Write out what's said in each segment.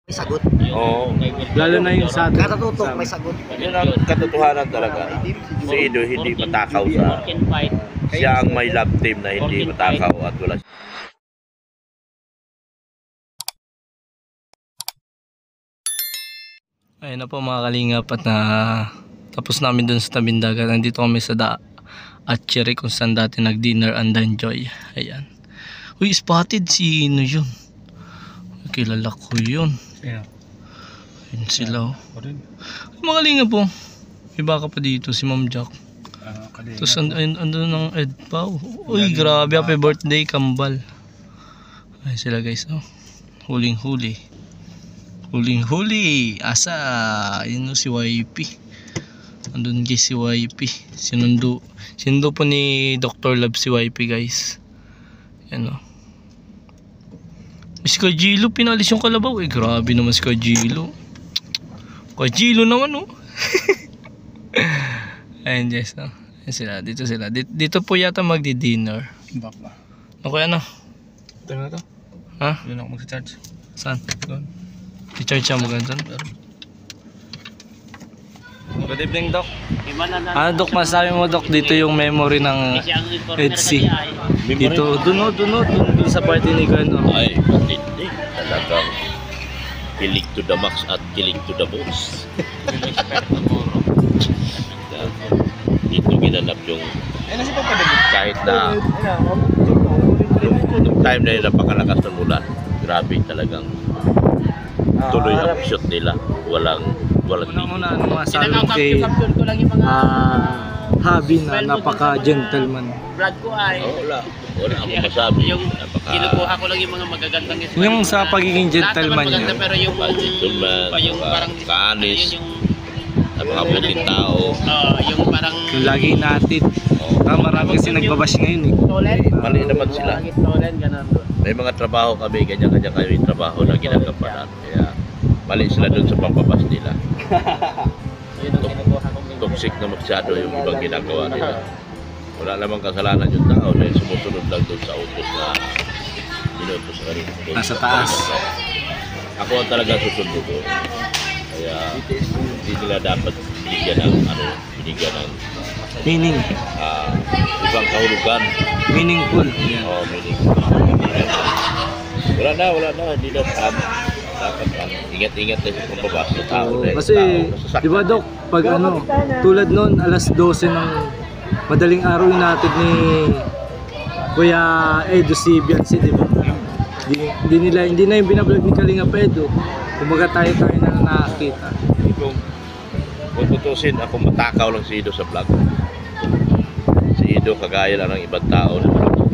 May sagot. Oo. Lalo na yung sa atin. Katatutok, may sagot. Yun ang katotohanan talaga. Si Ido hindi matakaw sa... Siya ang may love team na hindi matakaw at wala. Ayun na po mga kalingap at na tapos namin dun sa tabing dagat. Nandito kami sa Atchery kung saan dati nag-dinner and enjoy. Ayan. Uy, spotted sino yun? Kilala ko yun. Ayun sila oh. Mga kalingap po. Iba ka pa dito si Ma'am Jack. Tapos andun ng Ed Pau. Uy, grabe. Happy birthday, Kambal. Ayun sila guys oh. Huling-huli. Huling-huli. Asa? Yun si YP. Andun guys si YP. Sinundo po ni Dr. Love si YP guys. Yan o. Si Kajilo pinalis yung kalabaw. Eh grabe naman si Kajilo. Kajilo naman o. Ayun guys no. Ayun sila. Dito sila. Dito po yata magdi-dinner. Ako yan o. Ito na to. Ha? Doon ako mag-charge. Saan? Doon. I-charge siya mo ganun. Good evening, Doc. Ano, Doc, masabi mo, Doc, dito yung memory ng EDC. Dito, doon sa party ni Gano. Ay, matindi. Talagang kilig to the max at kilig to the bones. Dito ginanap yung kahit na nung time na yun napakalakas ng ulan. Grabe talagang tuloy ang shoot nila. Walang Una-una, ano masabi mo kay Habi na napaka-gentleman? Vlog ko ay wala akong masabi. Kinukuha ko lang yung mga magagandang Yung sa pagiging gentleman niya. niya. Pero yung parang kaanis, napakabuting tao. yung parang Yung lagi natin. Marami kasi nagbabash ngayon eh. Mali naman sila. May mga trabaho kami, ganyan-ganyan kayo yung trabaho na ginagampanan. Kaya mali sila dun sa pagbabas nila. Toxic na masyado yung ibang ginagawa nila. Wala namang kasalanan yung tao dahil sumusunod lang dun sa utos na inutos na rin. Nasa taas. Ako ang talaga susunod ko. Kaya hindi nila dapat binigyan ng Meaning? Ibang kahulugan. Meaningful. Meaningful. Wala na, hindi na tama. Dapat ingat-ingat na sa pagbabas ng tao. Kasi, di ba Dok, pag tulad nun, alas 12 ng madaling araw natin ni Kuya Edo si Biansi, di ba? Hindi na yung binablog ni Kalinga Edo. Kumbaga tayo na nakakita. Kung tutusin, ako matakaw lang si Ido sa vlog. Si Ido kagaya lang ng ibang tao na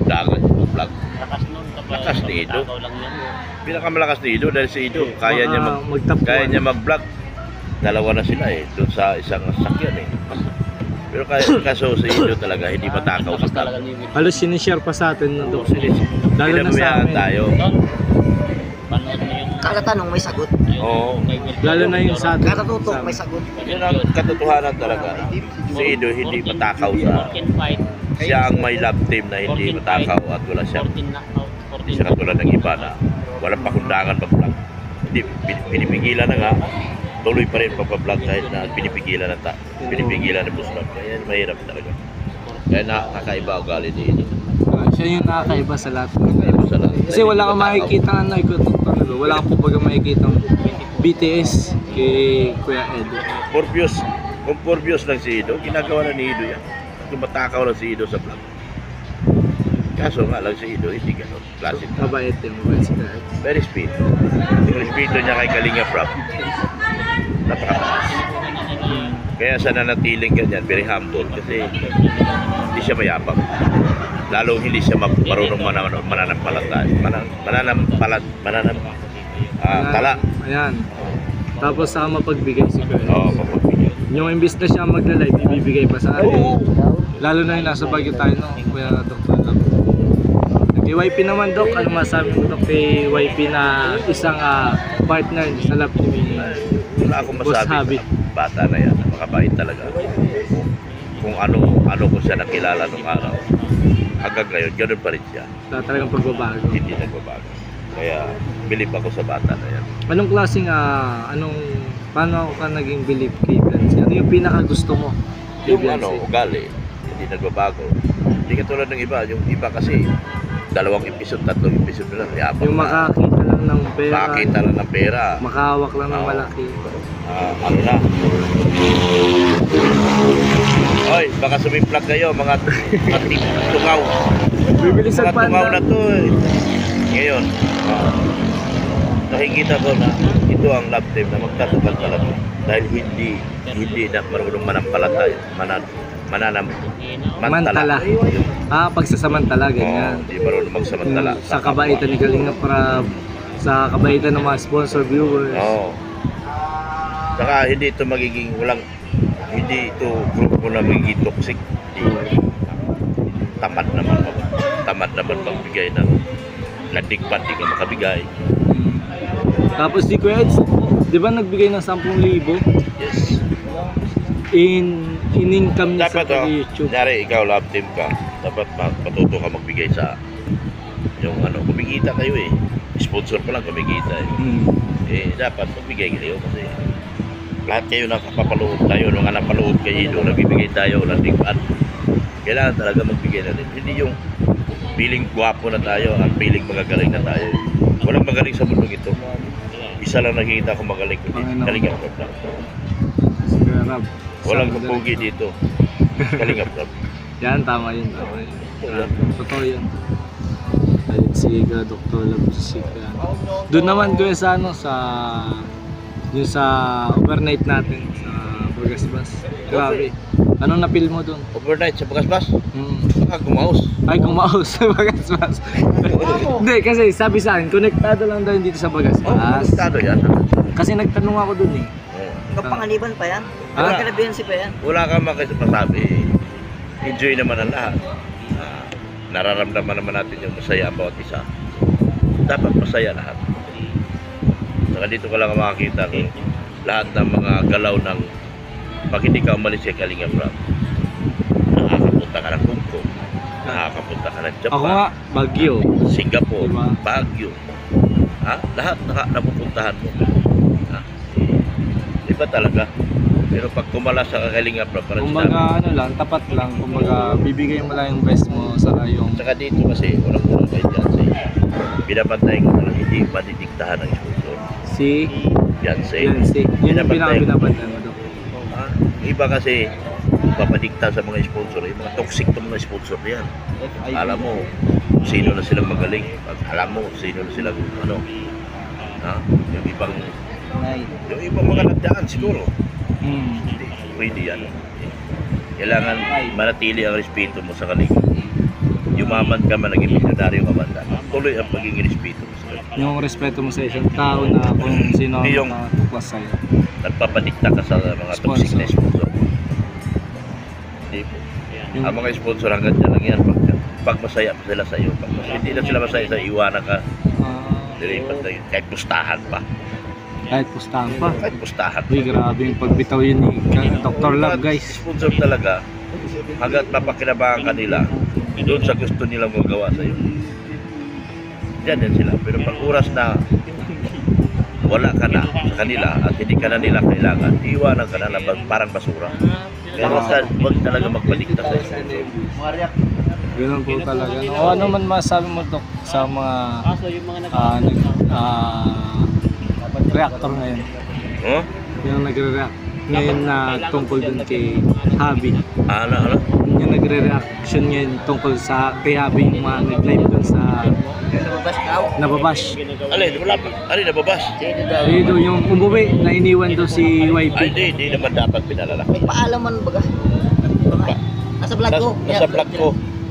dagat sa vlog. Lakas ni Ido. Pinakamalakas ni Ido dahil si Ido kaya niya mag-vlog. Dalawa na sila eh, doon sa isang sakyan eh. Pero kaso si Ido talaga hindi matakaw sa vlog. Halos sinishare pa sa atin na Dok. Lalo na sa amin. Tayo. Kada tanong may sagot. Oo. Lalo na yung sa atin. Katatutok, may sagot. Yun ang katotohanan talaga. Si Ido hindi matakaw sa... Siya ang may love team na hindi matakaw at wala siyang... Hindi siya katulad ng iba na walang pakundangan pag-vlog. Hindi, pinipigilan na nga. Tuloy pa rin pag-vlog kahit na pinipigilan ng buslat. Kaya mahirap talaga. Kaya nakakaiba ugali ni Ido. Siya yung nakakaiba sa lahat. Kasi Dahil wala kang hindi makikita wala kang kumbaga makikita BTS kay Kuya Edo. Kung Porbios lang si Ido, ginagawa na ni Ido yan. Tumatakaw lang si Ido sa vlog. Kaso nga lang si Ido, hindi gano'n. Classic. Mabait si Kuya Edo. Very speed. Yung respeto niya kay Kalinga Prab, napakataas. Kaya sa nanatiling ganyan, very humble kasi hindi siya mayabang. Lalo hindi siya marunong tala. Ayan. Tapos saka mapagbigay si Kuya Edo. Oo, mapagbigay. Yung imbis na siya magla-live, ibibigay pa sa atin. Lalo na yung nasa Baguio tayo, no? Kuya Dr. Love. Kay YP naman, Doc, ano masabi mo, Doc, kay YP na isang partner sa lab ni Wala akong Boss masabi Habi. sa bata na yan. Makabait talaga. Kung ano ko siya nakilala nung araw. Hanggang ngayon, ganoon pa rin siya. Wala talagang pagbabago. Hindi nagbabago. Kaya bilib ako sa bata na yan. Anong klaseng, paano ka naging believe kay Beyonce? Ano yung pinaka gusto mo kay Yung Beyonce? ugali, hindi nagbabago. Hindi katulad ng iba. Yung iba kasi, 2 episode, 3 episode na lang. Yabang Yung na. makakita lang ng pera, Makakita lang ng pera. makahawak lang ng Oo. malaki. Ano na. Oy, baka sumiplag kayo, mga tungaw. Bibili sa Mga tungaw panda. na to. Ngayon, nakikita ko na ito ang love team na magtatagal talaga. Dahil hindi na marunong manampalataya. Mantala. Pagsasamantala, ganyan. Hindi marunong magsamantala. Sa kabaitan ni Kalinga Prab, sa kabaitan ng mga sponsor viewers. Oo. Saka hindi ito magiging hindi ito grupo na magiging toxic. Hindi. Tamad naman magbigay ng landigpan, di ka makabigay. Tapos si Kuya Eds, di ba nagbigay ng 10,000 Yes. in-income niya Dapat sa YouTube? kunyari ikaw love team ka, dapat matuto ka magbigay sa yung kumikita kayo eh. Sponsor pa lang kumikita eh. Dapat magbigay kayo kasi lahat kayo nakapapalood tayo, nung napalood kayo doon, nagbibigay tayo ng tingpan. Kailangan talaga magbigay na rin. Hindi yung feeling gwapo na tayo at feeling magagaling na tayo. Walang magaling sa mundong ito. Isa lang nakikita ko magaling kundi Kalinga Prab lang. Si Kuya Rab. Walang kapugi dito. Kalinga Prab. Yan, tama yun. Totoo yun. Ayun si Dr. Labusik. Doon naman Kuya sa yung sa overnight natin sa Bagasbas. Grabe. Anong napil mo doon? Overnight sa Bagasbas? Baka gumaos. Ay, kumaos sa Bagasbas. Hindi, kasi sabi sa akin, konektado lang daw dito sa Bagasbas. Konektado yan. Kasi nagtanong ako doon eh. Kapanganiban pa yan. Ah. Kalabiyansi pa yan. Wala kang masabi. Enjoy naman ang lahat. Nararamdaman naman natin yung masaya ang bawat isa. Dapat masaya lahat. Saka dito ka lang makakita kung lahat ng mga galaw ng pag hindi ka umalis kay Kalinga Prab, nakakapunta ka ng Hong Kong, nakakapunta ka ng Japan, Ako nga, Baguio. Singapore, Diba? Baguio. Lahat napupuntahan mo. Iba talaga. Pero pag kumala sa Kalinga Prab, parang Kumbaga lang, tapat lang. Kumbaga bibigay mo lang yung best mo sa yung... saka dito kasi, unang-unang kay Beyonce, pinapantay ko na lang hindi madidiktahan ng sponsor. Si Beyonce. Beyonce. Yun yung Pinapantay ko. pinapantay mo daw. Iba kasi, papadikta sa mga sponsor, yung mga toxic to mga sponsor na yan. Alam mo, kung sino na silang magaling. Alam mo, kung sino na silang, yung ibang mga nagdaan siguro. Hindi, pwede yan. Kailangan manatili ang respeto mo sa Kalinga. Yumaman ka man, naging milyonaryo ka man, tuloy ang pagiging respeto mo sa Kalinga. Yung respeto mo sa isang tao na kung sino ang Yung- makatuklas sa'yo. Nagpapadikta ka sa mga toxic na sponsor. Hindi po. Yung- Ang mga sponsor hanggang dyan lang yan. Pag masaya pa sila sa iyo. Pag hindi na sila masaya sa iyo, iwanan ka. Dilipat na yun. Kahit pustahan pa. Kahit pustahan pa. Kahit pustahan pa. Uy, grabe yung pagbitaw yun ni Dr. Love, guys. Sponsor talaga, hanggat mapakinabangan ka nila, doon sa gusto nilang magawa sa iyo. Diyan yan sila. Pero pag oras na wala ka na sa kanila at hindi ka na nila kailangan, iwanan ka na parang basura. Kaya wag talaga magpalikta sa sponsor. Ganun po talaga. No? O ano man masabi mo, Dok, sa mga reactor ngayon? Huh? Yung nagre-react ngayon na tungkol dun kay Habi. Ano? Yung nagre-reaction ngayon tungkol sa kay Habi, yung mga nag-live dun sa Nababas ka. nababash. Alin, wala pa. Alin, nababas? Dito yung umuwi na iniwan daw si YP. Ay, hindi naman dapat pinalala. May paalaman baga. Nasa vlog ko. Nasa vlog ko.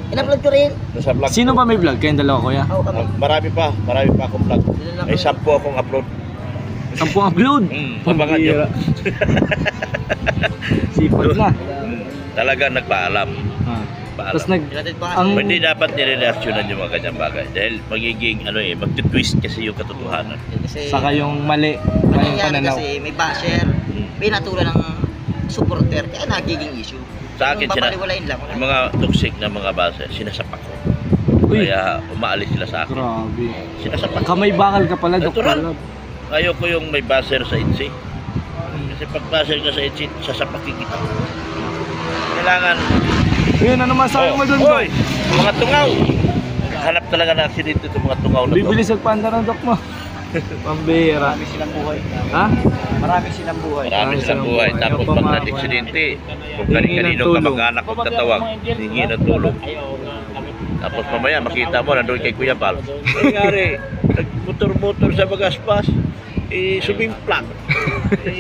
In-upload ko rin. Nasa vlog Sino ko. ba may vlog? Kayong dalawa, kuya? Ako kami. Marami pa akong vlog. May 10 akong upload. 10 upload. Abangan nyo. Sipag na. Talaga nagpaalam. Tapos Paalam. ang Hindi dapat nireaksyonan yung mga ganyang bagay. Dahil magiging, magtitwist kasi yung katotohanan. Kasi, saka yung mali yung nangyayari pananaw. kasi may basher. Pinatulan ng supporter. Kaya nagiging issue. Sa akin, Yung papaliwalain lang. yung mga toxic na mga base, sinasapak ko. Uy. Kaya umaalis sila sa akin. Grabe. Sinasapat. Kamay bakal ka pala, Dr. Natural. Lab. Ayoko yung may buzzer sa ITSI. Kasi pag buzzer ka sa ITSI, sasapakin kita. Kailangan. Yun, ano masabi mo dun, Hoy! Mga tungaw! Hanap talaga na aksidente itong mga tungaw na to. Bibili sa panda ng dok mo. Pambira. Marami silang buhay. Ha? Marami silang buhay. Marami silang buhay. Tapos Ayaw pag pa na-aksidente, kung Hingi ng kani-kanino tulong. kamag-anak kong tatawag, hingi ng tulong. Tapos mamaya makita mo, nandun kay Kuya Bal. Nangyari, nagmotor-motor sa Bagaspas, sumimplang.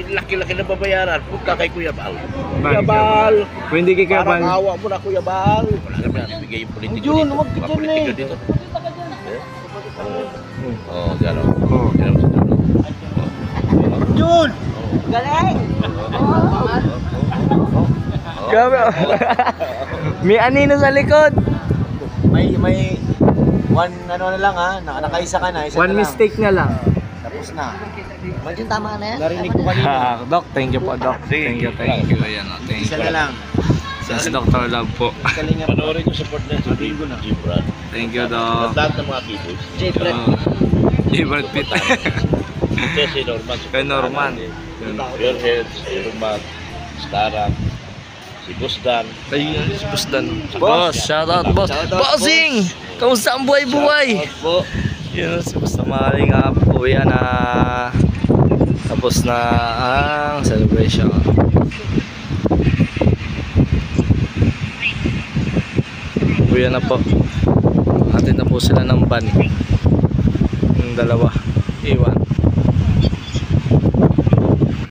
Laki-laki na babayaran. Punta kay Kuya Bal. Kuya Bal! Kung hindi kay Kuya Parang Bal. awa mo na Kuya Bal. Wala naman ibigay yung politiko Jun, dito. huwag ka Mga dyan politiko eh. dito. Oo, gano'n. Oo. Gano'n si Jun. Jun! Galing! Grabe. May anino sa likod. May one ano na lang ha, nakaisa ka na, isa One na lang. mistake na lang. Tapos na. Medyo tama na yan. Narinig ko kanina. Doc, thank you po, Doc. Thank you. Ayan, thank Isa you. na lang. Sa Dr. Love po. Kalinga Panoorin ko support na sa Bingo na. Gibran. Thank you, At Doc. lahat ng mga keyboards. J. Brad. Brad Pitt. Kasi si Norman. Kay Norman. Pure Heads, Norman, Starang, si Busdan. Ayun, si Boss Dan. Boss, shout out, boss. Bossing! Kamusta ang buhay-buhay? Po. Yun, si Boss na maling uwi na. Tapos na ang celebration. Uwi na po. Atin na po sila ng van. Yung dalawa. Iwan.